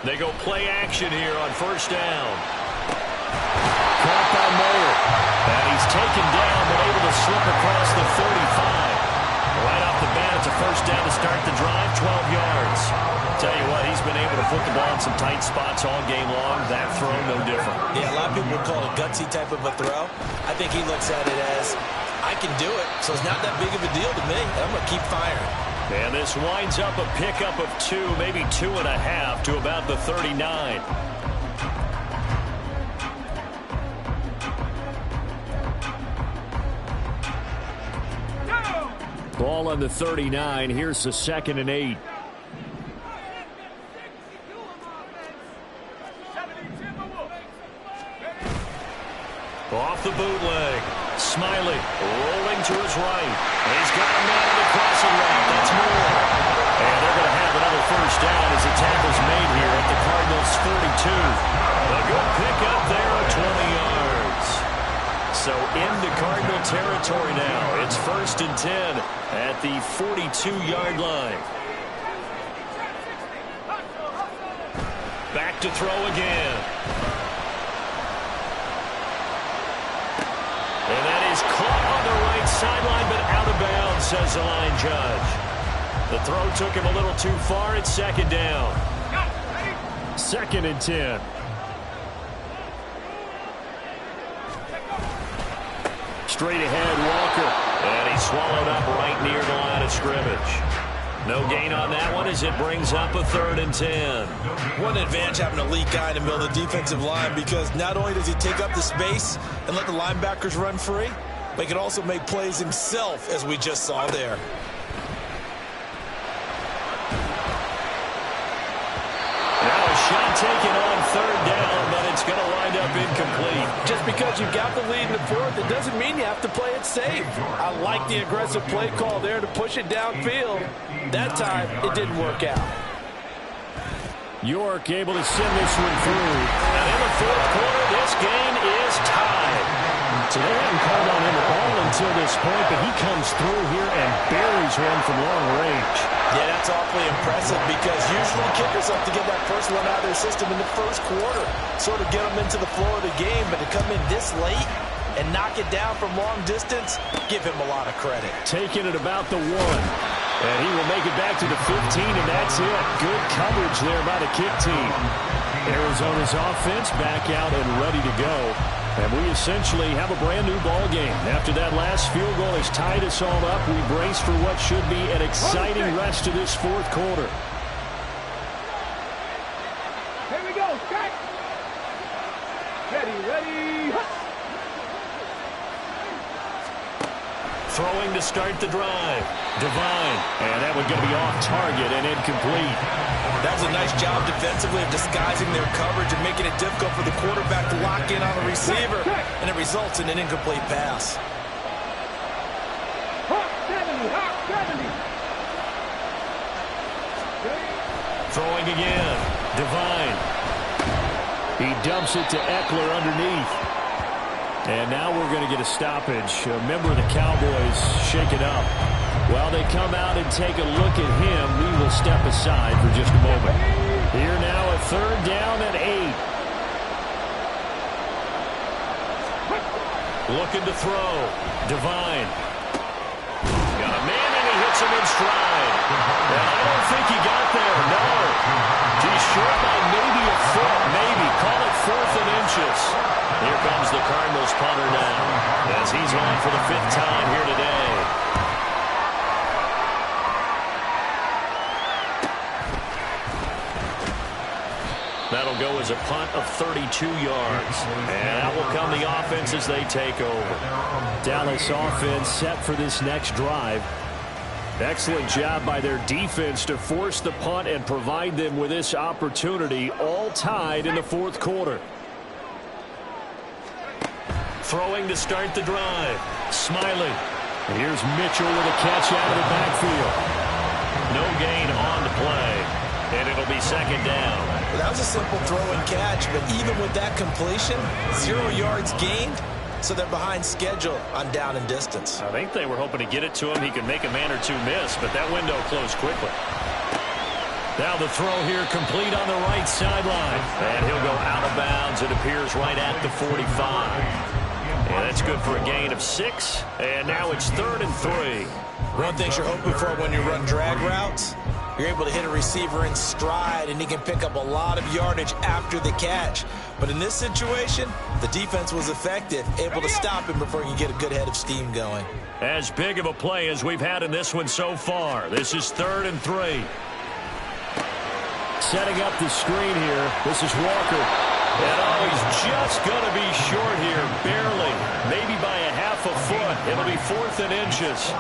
They go play action here on first down. Caught by Mayer. And he's taken down, but able to slip across the 35. Right off the bat, it's a first down to start the drive, 12 yards. Tell you what, he's been able to put the ball in some tight spots all game long. That throw, no different. Yeah, a lot of people would call it a gutsy type of a throw. I think he looks at it as, I can do it, so it's not that big of a deal to me. I'm going to keep firing. And this winds up a pickup of 2, maybe 2.5 to about the 39. Ball on the 39. Here's the 2nd and 8. Off the bootleg. Smiley rolling to his right. He's got a man on the crossing route. That's more. And they're going to have another first down as the tackle's made here at the Cardinals' 42. A good pickup there at 20 yards. So into Cardinal territory now. It's 1st and 10 at the 42-yard line. Back to throw again. And that is caught on the right sideline, but out of bounds, says the line judge. The throw took him a little too far. It's 2nd down. 2nd and 10. Straight ahead, Walker. And he's swallowed up right near the line of scrimmage. No gain on that one as it brings up a 3rd and 10. What an advantage having a elite guy in the middle of the defensive line, because not only does he take up the space and let the linebackers run free, but he can also make plays himself, as we just saw there. Now a shot taken on 3rd down, but it's going to wind up incomplete. Just because you've got the lead in the fourth, it doesn't mean you have to play it safe. I like the aggressive play call there to push it downfield. That time, it didn't work out. York able to send this one through. And in the fourth quarter, this game is tied. So they haven't called on him at all until this point, but he comes through here and buries one from long range. Yeah, that's awfully impressive, because usually kickers like to get that first one out of their system in the first quarter, sort of get them into the flow of the game, but to come in this late and knock it down from long distance, give him a lot of credit. Taking it about the 1. And he will make it back to the 15, and that's it. Good coverage there by the kick team. Arizona's offense back out and ready to go. And we essentially have a brand-new ball game. After that last field goal has tied us all up, we brace for what should be an exciting rest of this fourth quarter. Here we go, Scott. Ready. Throwing to start the drive. Divine. And that one going to be off target and incomplete. That was a nice job defensively of disguising their coverage and making it difficult for the quarterback to lock in on the receiver, and it results in an incomplete pass. Throwing again. Divine. He dumps it to Eckler underneath. And now we're going to get a stoppage. A member of the Cowboys shake it up. While they come out and take a look at him, we will step aside for just a moment. Here now, a 3rd down and 8. Looking to throw. Divine. Got a man and he hits him in stride. And I don't think he got there. No. He's short by maybe a foot. Maybe. Call it 4th and inches. Here comes the Cardinals punter now as he's on for the 5th time here today. That'll go as a punt of 32 yards. And that will come the offense as they take over. Dallas offense set for this next drive. Excellent job by their defense to force the punt and provide them with this opportunity, all tied in the fourth quarter. Throwing to start the drive. Smiling. And here's Mitchell with a catch out of the backfield. No gain on the play. And it'll be second down. Well, that was a simple throw and catch, but even with that completion, 0 yards gained, so they're behind schedule on down and distance. I think they were hoping to get it to him. He could make a man or two miss, but that window closed quickly. Now the throw here complete on the right sideline. And he'll go out of bounds. It appears right at the 45. And that's good for a gain of 6. And now it's 3rd and 3. One thing you're hoping for when you run drag routes, you're able to hit a receiver in stride, and he can pick up a lot of yardage after the catch. But in this situation, the defense was effective, able to stop him before he can get a good head of steam going. As big of a play as we've had in this one so far. This is 3rd and 3. Setting up the screen here. This is Walker. And he's just going to be short here, barely. Maybe by a half a foot. It'll be 4th and inches.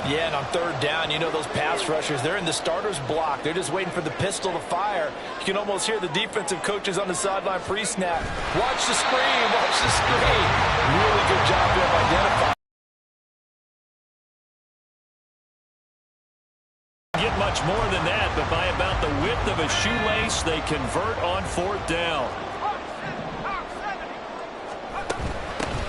Yeah, and on 3rd down, you know those pass rushers, they're in the starter's block. They're just waiting for the pistol to fire. You can almost hear the defensive coaches on the sideline pre-snap. Watch the screen, watch the screen. Really good job there of identifying. Get much more than that, but by about the width of a shoelace, they convert on 4th down.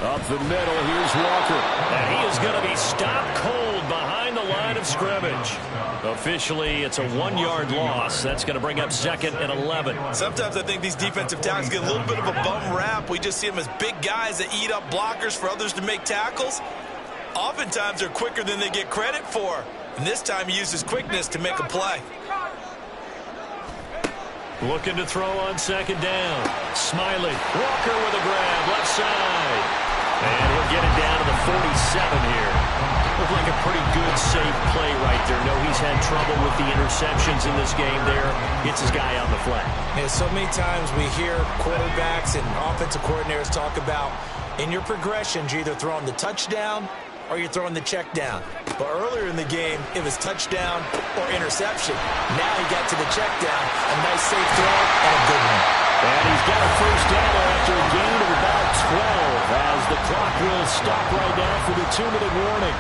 Up the middle, here's Walker. And he is going to be stopped cold behind the line of scrimmage. Officially, it's a 1-yard loss. That's going to bring up 2nd and 11. Sometimes I think these defensive tackles get a little bit of a bum rap. We just see them as big guys that eat up blockers for others to make tackles. Oftentimes, they're quicker than they get credit for. And this time, he uses quickness to make a play. Looking to throw on 2nd down. Smiley. Walker with a grab, left side. And he'll get it down to the 47 here. Looked like a pretty good, safe play right there. No, he's had trouble with the interceptions in this game there. Gets his guy on the flat. Yeah, so many times we hear quarterbacks and offensive coordinators talk about, in your progressions, you're either throwing the touchdown or you're throwing the check down. But earlier in the game, it was touchdown or interception. Now he got to the check down. A nice safe throw and a good one. And he's got a 1st down after a gain of about 12 as the clock will stop right now for the 2-minute warning.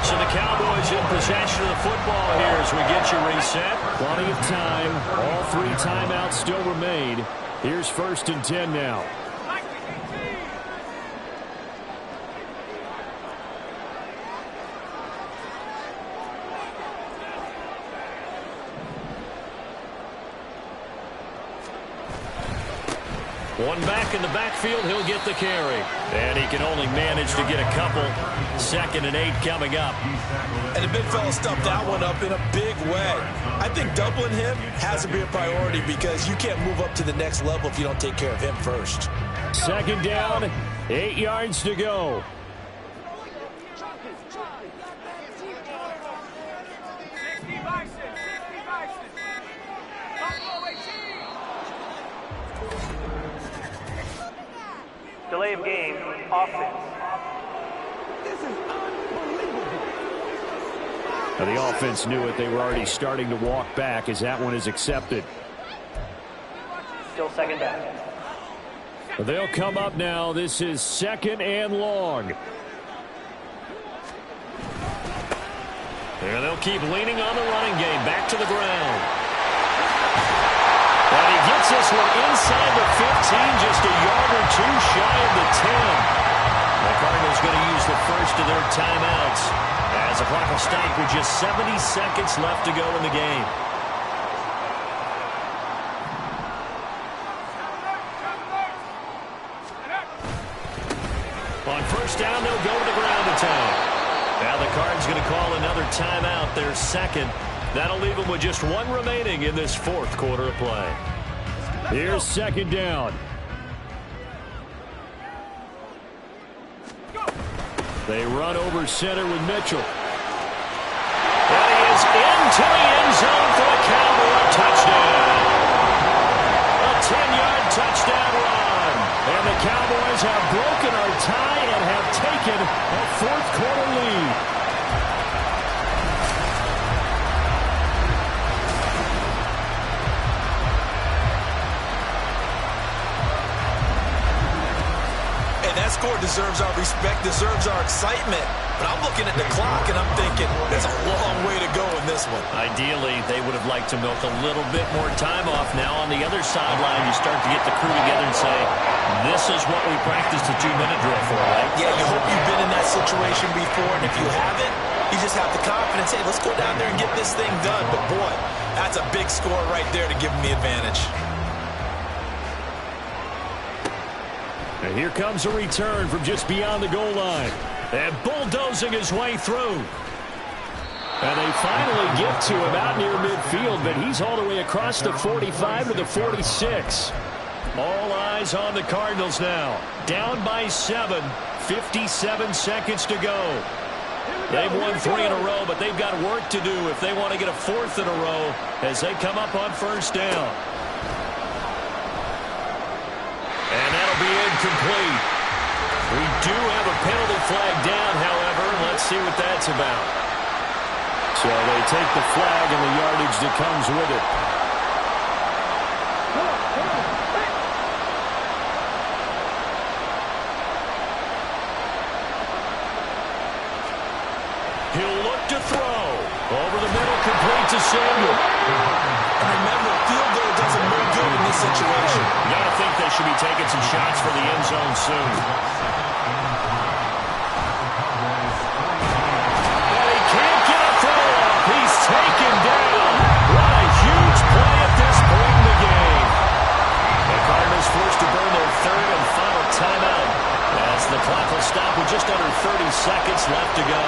So the Cowboys in possession of the football here as we get you reset. Plenty of time. All 3 timeouts still remain. Here's 1st and 10 now. One back in the backfield, he'll get the carry. And he can only manage to get a couple. 2nd and 8 coming up. And the big fella stuffed that one up in a big way. I think doubling him has to be a priority because you can't move up to the next level if you don't take care of him first. 2nd down, 8 yards to go. Delay of game, offense. This is unbelievable. Now the offense knew it. They were already starting to walk back as that one is accepted. Still 2nd down. They'll come up now. This is 2nd and long. There they'll keep leaning on the running game. Back to the ground. And he gets this one inside the 15, just a yard or 2 shy of the 10. The Cardinals going to use the first of their timeouts as the clock will stop with just 70 seconds left to go in the game. On 1st down, they'll go to the ground attack. Now the Cards going to call another timeout, their 2nd. That'll leave them with just 1 remaining in this 4th quarter of play. Here's 2nd down. They run over center with Mitchell. And he is into the end zone for a Cowboy touchdown. Cardinals have broken our tie and have taken a fourth-quarter lead. That score deserves our respect, deserves our excitement. But I'm looking at the clock, and I'm thinking there's a long way to go in this one. Ideally, they would have liked to milk a little bit more time off. Now on the other sideline, you start to get the crew together and say, this is what we practiced a 2-minute drill for, right? Yeah, you hope you've been in that situation before, and if you haven't, you just have the confidence, hey, let's go down there and get this thing done. But boy, that's a big score right there to give them the advantage. And here comes a return from just beyond the goal line. And bulldozing his way through. And they finally get to him out near midfield, but he's all the way across the 45 to the 46. All eyes on the Cardinals now. Down by 7, 57 seconds to go. They've won 3 in a row, but they've got work to do if they want to get a 4th in a row as they come up on first down. And that'll be incomplete. We do have a penalty flag down, however. Let's see what that's about. So they take the flag and the yardage that comes with it. He'll look to throw. Over the middle, complete to Samuel. And remember, field goal doesn't look good in this situation. You gotta think they should be taking some shots for the end zone soon. And he can't get a throw off. He's taken down. What a huge play at this point in the game. The Cardinals forced to burn their 3rd and final timeout as the clock will stop with just under 30 seconds left to go.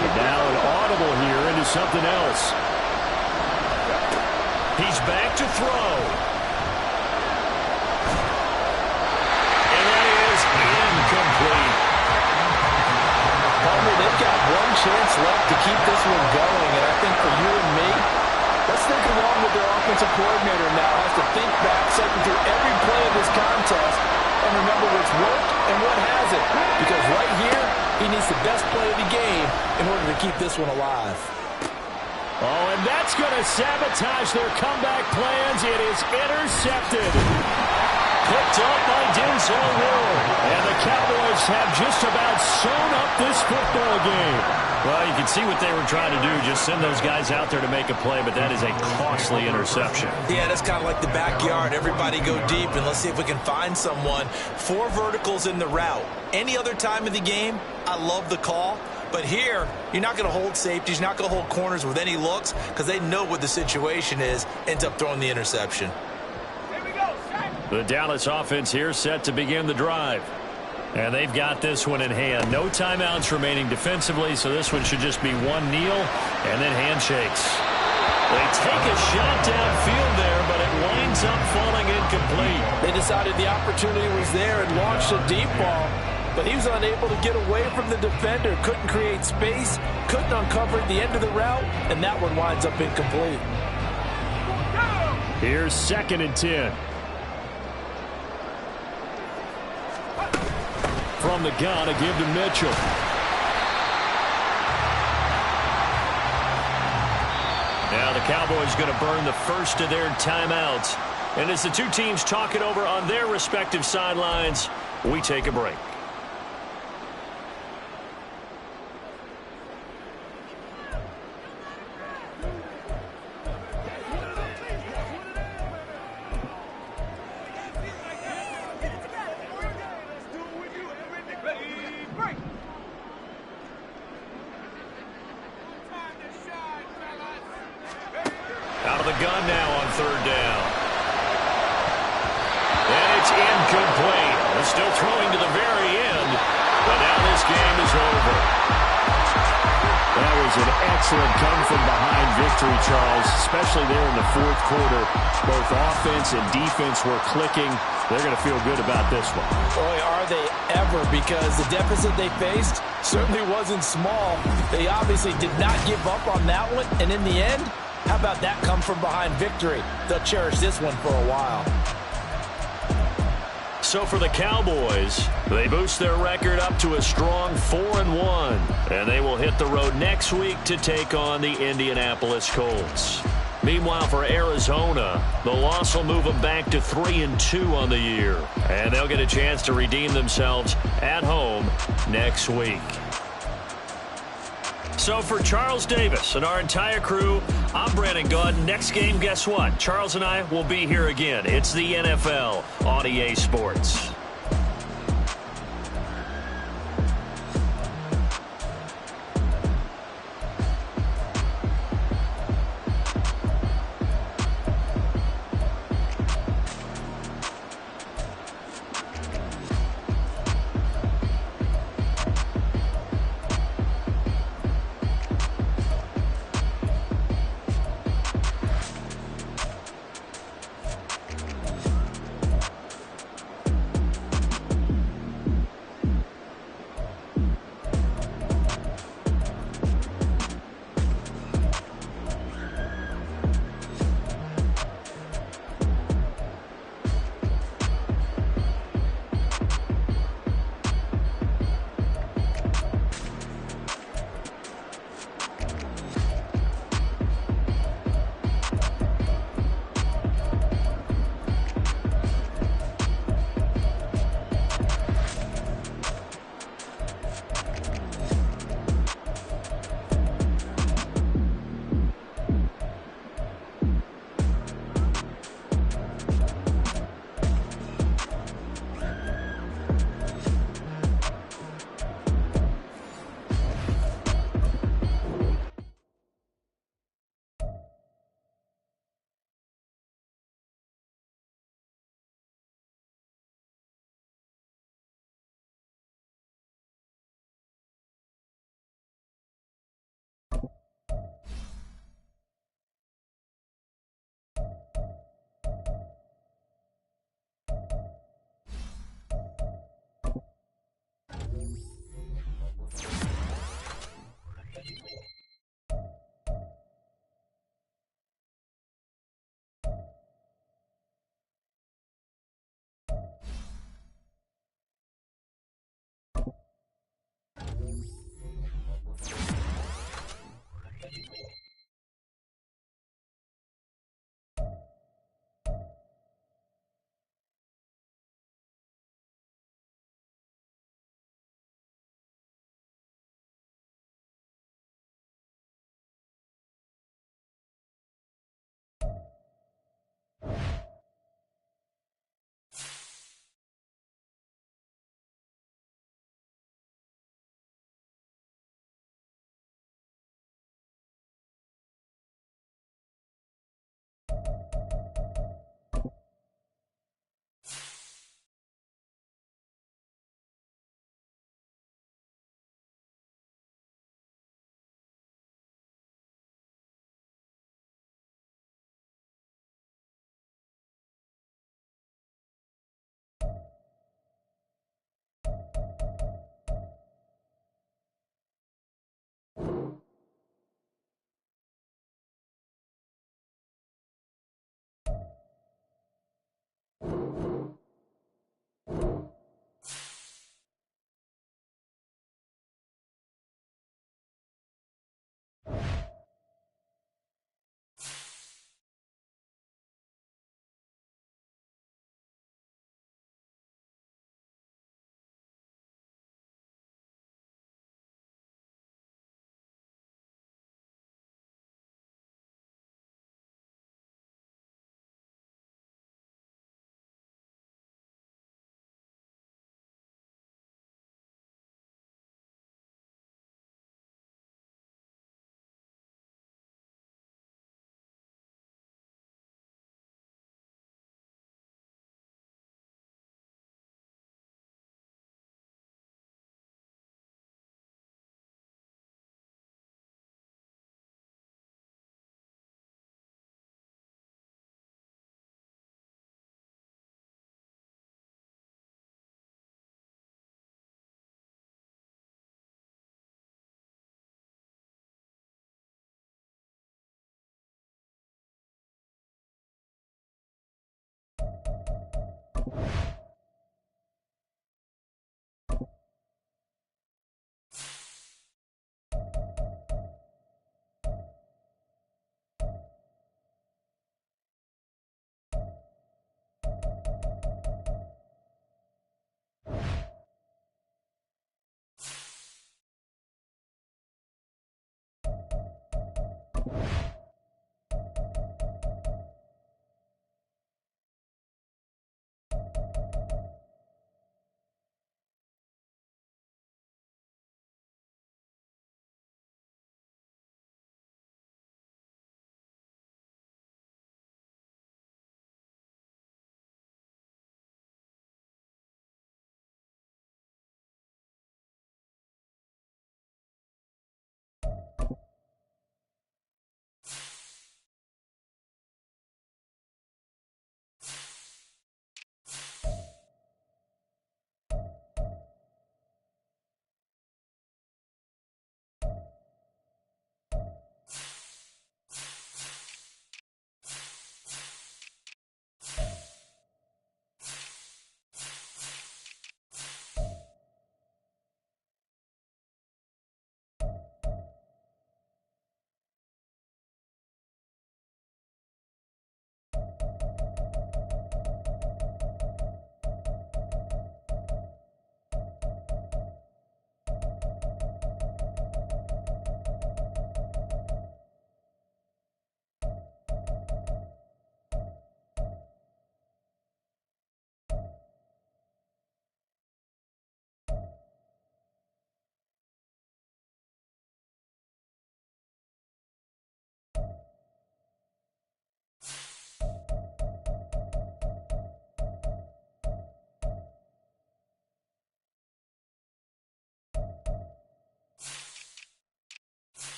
And now an audible here into something else. He's back to throw. And that is incomplete. Partner, they've got one chance left to keep this one going, and I think for you and me, let's think along with their offensive coordinator now has to think back, cycle through every play of this contest, and remember what's worked and what hasn't. Because right here, he needs the best play of the game in order to keep this one alive. Oh, and that's going to sabotage their comeback plans. It is intercepted. Picked up by Denzel Ward. And the Cowboys have just about sewn up this football game. Well, you can see what they were trying to do. Just send those guys out there to make a play, but that is a costly interception. Yeah, that's kind of like the backyard. Everybody go deep, and let's see if we can find someone. 4 verticals in the route. Any other time of the game, I love the call. But here, you're not going to hold safeties, you're not going to hold corners with any looks because they know what the situation is, ends up throwing the interception. The Dallas offense here set to begin the drive. And they've got this one in hand. No timeouts remaining defensively, so this one should just be one kneel and then handshakes. They take a shot downfield there, but it winds up falling incomplete. They decided the opportunity was there and launched a deep ball, but he was unable to get away from the defender, couldn't create space, couldn't uncover the end of the route, and that one winds up incomplete. Here's 2nd and 10. From the gun, a give to Mitchell. Now the Cowboys going to burn the first of their timeouts. And as the two teams talk it over on their respective sidelines, we take a break. Out of the gun now on 3rd down. And it's incomplete. They're still throwing to the very end. But now this game is over. That was an excellent come-from-behind victory, Charles, especially there in the 4th quarter. Both offense and defense were clicking. They're going to feel good about this one. Boy, are they ever, because the deficit they faced certainly wasn't small. They obviously did not give up on that one, and in the end, how about that come-from-behind victory? They'll cherish this one for a while. So for the Cowboys, they boost their record up to a strong 4-1. And they will hit the road next week to take on the Indianapolis Colts. Meanwhile, for Arizona, the loss will move them back to 3-2 on the year. And they'll get a chance to redeem themselves at home next week. So for Charles Davis and our entire crew, I'm Brandon Gaud. Next game, guess what? Charles and I will be here again. It's the NFL on EA Sports.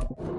You